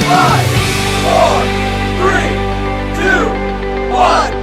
5, 4, 3, 2, 1.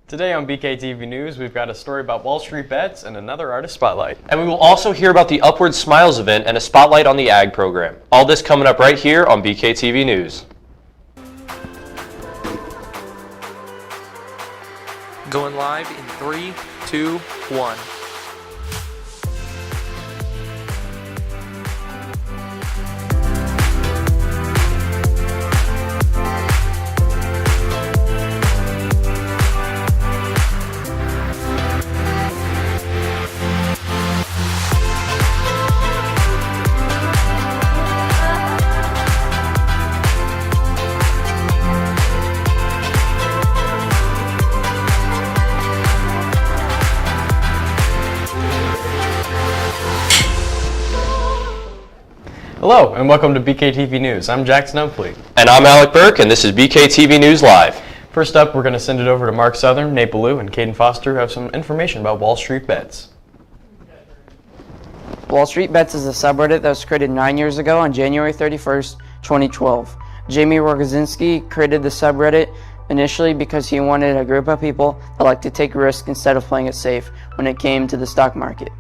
Today on BKTV News, we've got a story about Wall Street bets and another artist spotlight. And we will also hear about the Upward Smiles event and a spotlight on the ag program. All this coming up right here on BKTV News. Going live in 3, 2, 1. Hello, and welcome to BKTV News. I'm Jackson Umpley. And I'm Alec Burke, and this is BKTV News Live. First up, we're going to send it over to Mark Southern, Nate Ballou, and Caden Foster who have some information about Wall Street bets. Wall Street Bets is a subreddit that was created 9 years ago on January 31st, 2012. Jamie Rogozinski created the subreddit initially because he wanted a group of people that like to take risks instead of playing it safe when it came to the stock market.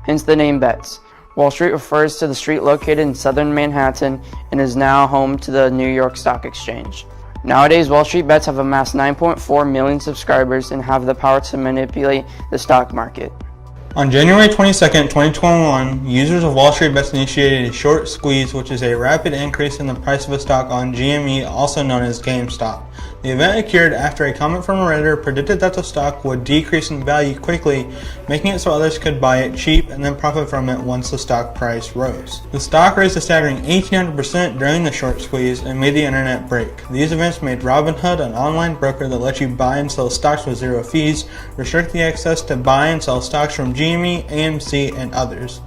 Hence the name Bets. Wall Street refers to the street located in southern Manhattan and is now home to the New York Stock Exchange. Nowadays, Wall Street Bets have amassed 9.4 million subscribers and have the power to manipulate the stock market. On January 22, 2021, users of Wall Street Bets initiated a short squeeze, which is a rapid increase in the price of a stock on GME, also known as GameStop. The event occurred after a comment from a Redditor predicted that the stock would decrease in value quickly, making it so others could buy it cheap and then profit from it once the stock price rose. The stock raised a staggering 1,800% during the short squeeze and made the internet break. These events made Robinhood, an online broker that lets you buy and sell stocks with zero fees, restrict the access to buy and sell stocks from GME, AMC, and others.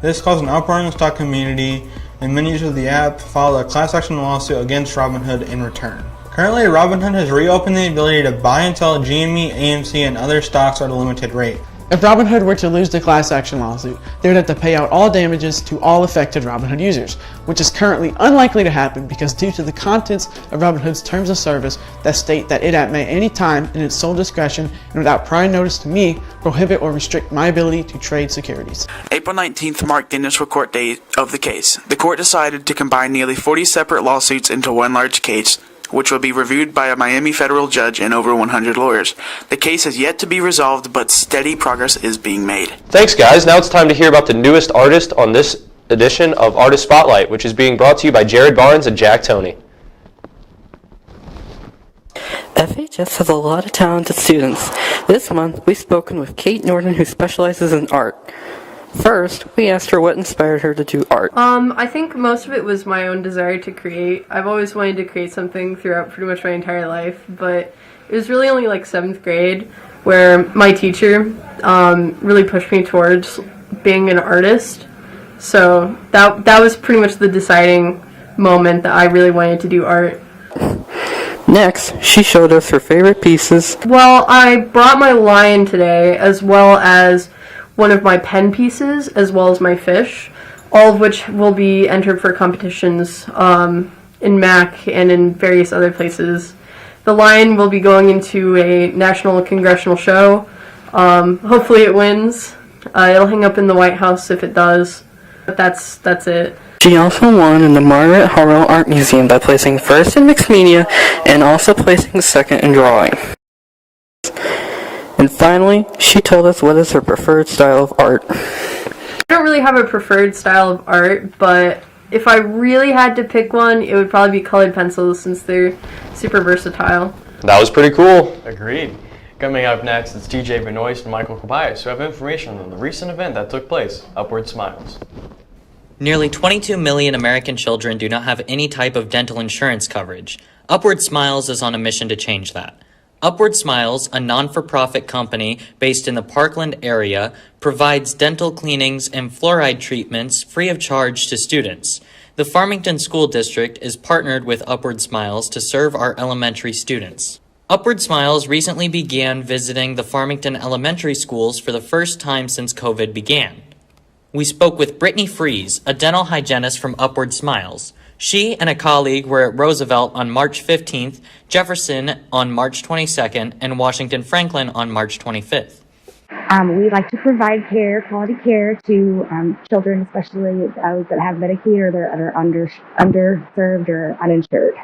This caused an uproar in the stock community, and many users of the app filed a class action lawsuit against Robinhood in return. Currently, Robinhood has reopened the ability to buy and sell GME, AMC, and other stocks at a limited rate. If Robinhood were to lose the class action lawsuit, they would have to pay out all damages to all affected Robinhood users, which is currently unlikely to happen because due to the contents of Robinhood's terms of service that state that it may any time in its sole discretion and without prior notice to me prohibit or restrict my ability to trade securities. April 19th marked the initial court date of the case. The court decided to combine nearly 40 separate lawsuits into one large case, which will be reviewed by a Miami federal judge and over 100 lawyers. The case has yet to be resolved, but steady progress is being made. Thanks, guys. Now it's time to hear about the newest artist on this edition of Artist Spotlight, which is being brought to you by Jared Barnes and Jack Toney. FHS has a lot of talented students. This month, we've spoken with Kate Norton, who specializes in art. First, we asked her what inspired her to do art. I think most of it was my own desire to create. I've always wanted to create something throughout pretty much my entire life, but it was really only like 7th grade where my teacher really pushed me towards being an artist. So that was pretty much the deciding moment that I really wanted to do art. Next, she showed us her favorite pieces. Well, I brought my lion today, as well as one of my pen pieces, as well as my fish, all of which will be entered for competitions in MAC and in various other places. The lion will be going into a national congressional show. Hopefully it wins. It'll hang up in the White House if it does. But that's it. She also won in the Margaret Harrell Art Museum by placing first in mixed media and also placing second in drawing. And finally, she told us what is her preferred style of art. I don't really have a preferred style of art, but if I really had to pick one, it would probably be colored pencils since they're super versatile. That was pretty cool. Agreed. Coming up next, it's TJ Benoist and Michael Kobayas who have information on the recent event that took place, Upward Smiles. Nearly 22 million American children do not have any type of dental insurance coverage. Upward Smiles is on a mission to change that. Upward Smiles, a non-for-profit company based in the Parkland area, provides dental cleanings and fluoride treatments free of charge to students. The Farmington School District is partnered with Upward Smiles to serve our elementary students. Upward Smiles recently began visiting the Farmington elementary schools for the first time since COVID began. We spoke with Brittany Fries, a dental hygienist from Upward Smiles. She and a colleague were at Roosevelt on March 15th, Jefferson on March 22nd, and Washington Franklin on March 25th. We like to provide care, quality care to children, especially those that have Medicaid or that are underserved or uninsured.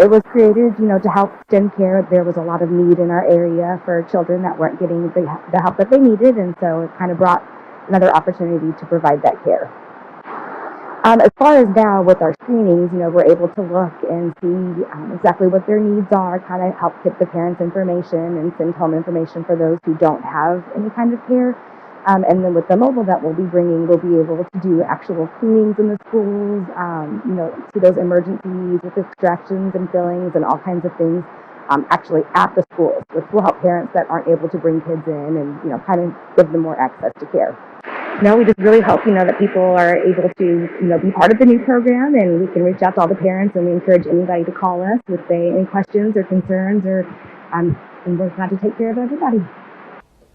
It was created, to help STEM care. There was a lot of need in our area for children that weren't getting the help that they needed, and so it kind of brought another opportunity to provide that care. As far as now with our screenings, we're able to look and see exactly what their needs are, kind of help get the parents information and send home information for those who don't have any kind of care. And then with the mobile that we'll be bringing, we'll be able to do actual cleanings in the schools, see those emergencies with extractions and fillings and all kinds of things actually at the schools, which will help parents that aren't able to bring kids in and, kind of give them more access to care. We just really hope, that people are able to, be part of the new program, and we can reach out to all the parents, and we encourage anybody to call us if they any questions or concerns, and we're glad to take care of everybody.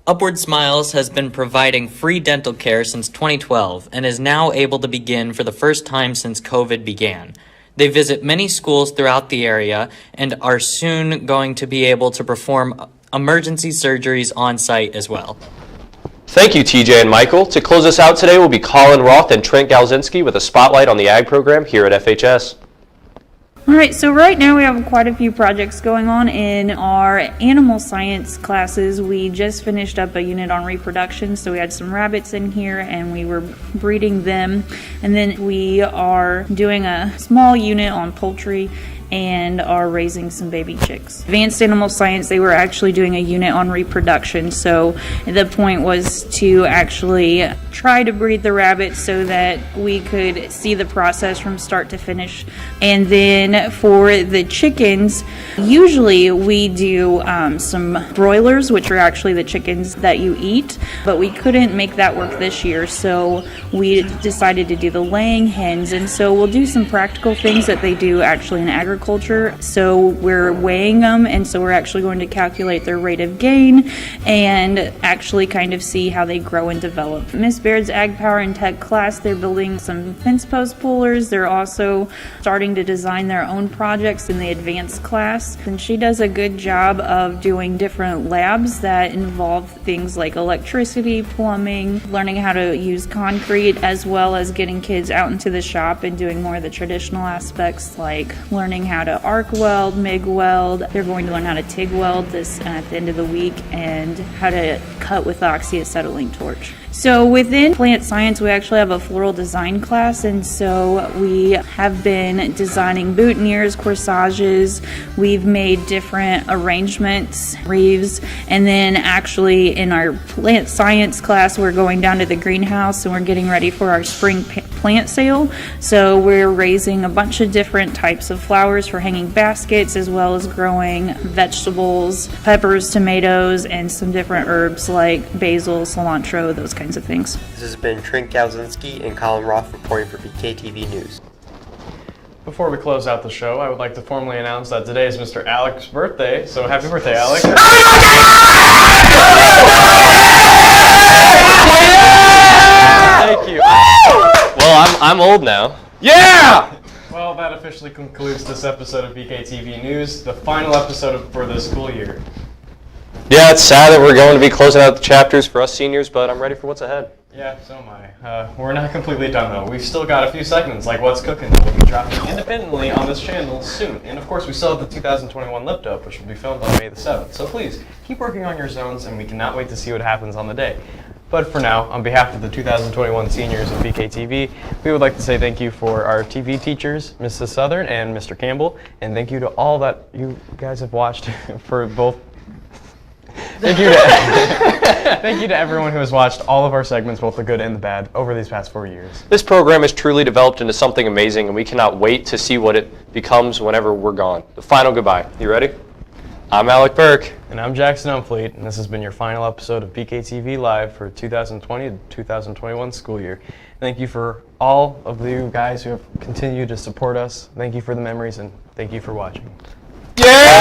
Upward Smiles has been providing free dental care since 2012 and is now able to begin for the first time since COVID began. They visit many schools throughout the area and are soon going to be able to perform emergency surgeries on site as well. Thank you, TJ and Michael. To close us out today will be Colin Roth and Trent Galzinski with a spotlight on the ag program here at FHS. All right, so right now we have quite a few projects going on in our animal science classes. We just finished up a unit on reproduction, so we had some rabbits in here and we were breeding them. And then we are doing a small unit on poultry and are raising some baby chicks. Advanced Animal Science, they were actually doing a unit on reproduction, so the point was to actually try to breed the rabbits so that we could see the process from start to finish. And then for the chickens, usually we do some broilers, which are actually the chickens that you eat, but we couldn't make that work this year, so we decided to do the laying hens. And so we'll do some practical things that they do actually in agriculture. So we're weighing them, and so we're actually going to calculate their rate of gain and actually kind of see how they grow and develop. Miss Baird's Ag Power and Tech class, they're building some fence post pullers. They're also starting to design their own projects in the advanced class, and she does a good job of doing different labs that involve things like electricity, plumbing, learning how to use concrete, as well as getting kids out into the shop and doing more of the traditional aspects like learning how to arc weld, MIG weld. They're going to learn how to TIG weld this at the end of the week, and how to cut with the oxyacetylene torch. So within plant science, we actually have a floral design class, and so we have been designing boutonnieres, corsages. We've made different arrangements, wreaths, and then actually in our plant science class, we're going down to the greenhouse and we're getting ready for our spring plant sale. So we're raising a bunch of different types of flowers for hanging baskets, as well as growing vegetables, peppers, tomatoes, and some different herbs like basil, cilantro, those kinds of things. This has been Trent Galzinski and Colin Roth reporting for BKTV News. Before we close out the show, I would like to formally announce that today is Mr. Alec's birthday, so happy birthday, Alec. Thank you. Well, I'm old now. Yeah! Well, that officially concludes this episode of BKTV News, the final episode for this school year. Yeah, it's sad that we're going to be closing out the chapters for us seniors, but I'm ready for what's ahead. Yeah, so am I. We're not completely done, though. We've still got a few segments, like What's Cooking, that will be dropping independently on this channel soon. And of course, we still have the 2021 Lift Up, which will be filmed on May the 7th. So please, keep working on your zones, and we cannot wait to see what happens on the day. But for now, on behalf of the 2021 seniors of BKTV, we would like to say thank you for our TV teachers, Mrs. Southern and Mr. Campbell, and thank you to all that you guys have watched for both. Thank you to everyone who has watched all of our segments, both the good and the bad, over these past 4 years. This program has truly developed into something amazing, and we cannot wait to see what it becomes whenever we're gone. The final goodbye. You ready? I'm Alec Burke. And I'm Jackson Umfleet, and this has been your final episode of BKTV Live for 2020 to 2021 school year. Thank you for all of you guys who have continued to support us. Thank you for the memories, and thank you for watching. Yeah!